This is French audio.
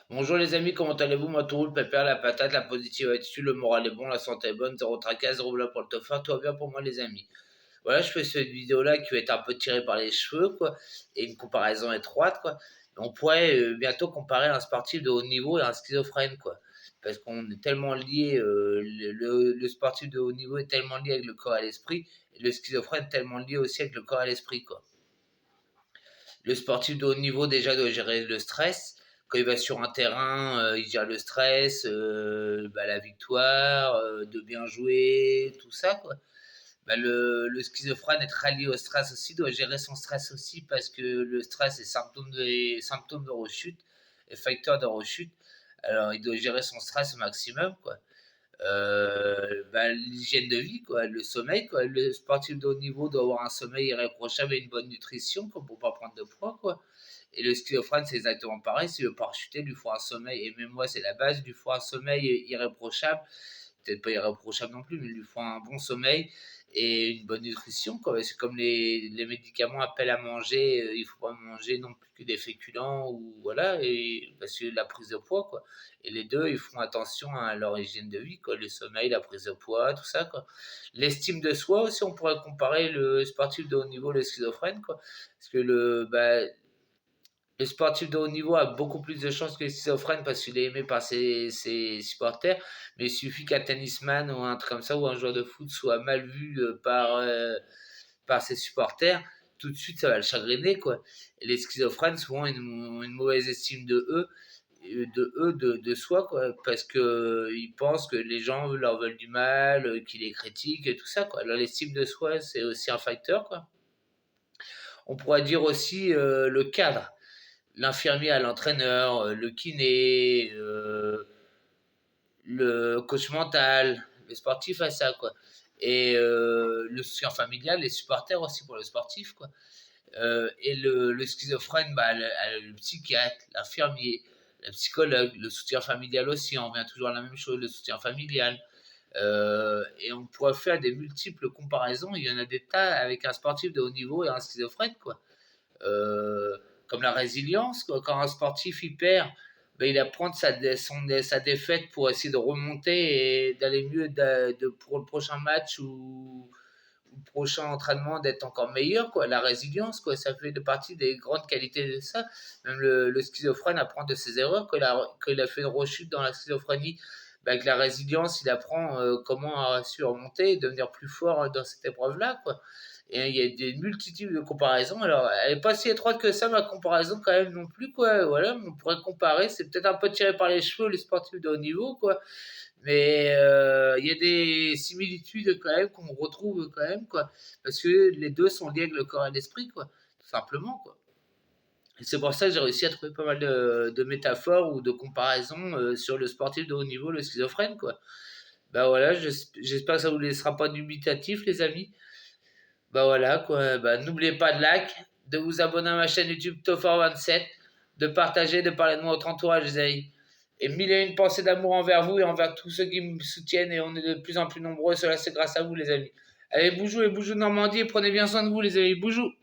Bonjour les amis, comment allez-vous? Moi tout roule, pépère, la patate, la positive est dessus, le moral est bon, la santé est bonne, zéro tracas, zéro bloc pour le top 1, tout va bien pour moi les amis. Voilà, je fais cette vidéo-là qui va être un peu tirée par les cheveux, quoi, et une comparaison étroite, quoi. On pourrait bientôt comparer un sportif de haut niveau et un schizophrène, quoi. Parce qu'on est tellement lié, le sportif de haut niveau est tellement lié avec le corps et l'esprit, et le schizophrène tellement lié aussi avec le corps et l'esprit, quoi. Le sportif de haut niveau déjà doit gérer le stress. Quand il va sur un terrain, il gère le stress, la victoire, de bien jouer, tout ça quoi. Le schizophrène est très lié au stress aussi, doit gérer son stress aussi parce que le stress est symptôme de rechute, et facteur de rechute. Alors il doit gérer son stress au maximum quoi. L'hygiène de vie, quoi, le sommeil, quoi. Le sportif de haut niveau doit avoir un sommeil irréprochable et une bonne nutrition quoi, pour pas prendre de poids. Quoi. Et le schizophrène, c'est exactement pareil. S'il veut parachuter, il lui faut un sommeil. Et même moi, c'est la base, il lui faut un sommeil irréprochable. Peut-être pas irréprochable non plus, mais il lui faut un bon sommeil et une bonne nutrition. Quoi. C'est comme les médicaments appellent à manger. Il faut pas manger non plus que des féculents ou voilà, et, parce que la prise de poids. Quoi. Et les deux, ils font attention à leur hygiène de vie, quoi, le sommeil, la prise de poids, tout ça, quoi. L'estime de soi aussi, on pourrait comparer le sportif de haut niveau, le schizophrène, quoi. Parce que le sportif de haut niveau a beaucoup plus de chances que le schizophrène parce qu'il est aimé par ses supporters. Mais il suffit qu'un tennisman ou un truc comme ça ou un joueur de foot soit mal vu par ses supporters, tout de suite ça va le chagriner quoi. Et les schizophrènes souvent ont une mauvaise estime de soi quoi, parce que ils pensent que les gens leur veulent du mal, qu'ils les critiquent et tout ça quoi. Alors l'estime de soi c'est aussi un facteur quoi. On pourrait dire aussi le cadre, l'infirmier à l'entraîneur, le kiné, le coach mental, le sportif à ça quoi. Et le soutien familial, les supporters aussi pour le sportif quoi. Et le schizophrène, le psychiatre, l'infirmier, le psychologue, le soutien familial aussi, on revient toujours à la même chose, le soutien familial. Et on pourrait faire des multiples comparaisons. Il y en a des tas avec un sportif de haut niveau et un schizophrène, quoi. Euh, Comme la résilience, quoi. Quand un sportif il perd, il apprend de sa défaite pour essayer de remonter et d'aller mieux pour le prochain match ou le prochain entraînement d'être encore meilleur, quoi. La résilience, quoi, ça fait partie des grandes qualités de ça. Même le schizophrène apprend de ses erreurs. Quand il a fait une rechute dans la schizophrénie, avec la résilience, il apprend comment su remonter et devenir plus fort dans cette épreuve-là, quoi. Et il y a des multitudes de comparaisons. Alors, elle n'est pas si étroite que ça, ma comparaison, quand même, non plus, quoi. Voilà, on pourrait comparer. C'est peut-être un peu tiré par les cheveux, les sportifs de haut niveau, quoi. Mais il y a des similitudes quand même qu'on retrouve quand même, quoi. Parce que les deux sont liés avec le corps et l'esprit, quoi. Tout simplement, quoi. Et c'est pour ça que j'ai réussi à trouver pas mal de métaphores ou de comparaisons sur le sportif de haut niveau, le schizophrène, quoi. Bah voilà, j'espère que ça vous laissera pas dubitatif, les amis. Bah voilà, quoi. Bah, n'oubliez pas de like, de vous abonner à ma chaîne YouTube Tofor27, de partager, de parler de moi à votre entourage, les amis. Et mille et une pensées d'amour envers vous et envers tous ceux qui me soutiennent. Et on est de plus en plus nombreux. Cela, c'est grâce à vous, les amis. Allez, boujou et boujou Normandie. Et prenez bien soin de vous, les amis. Boujou.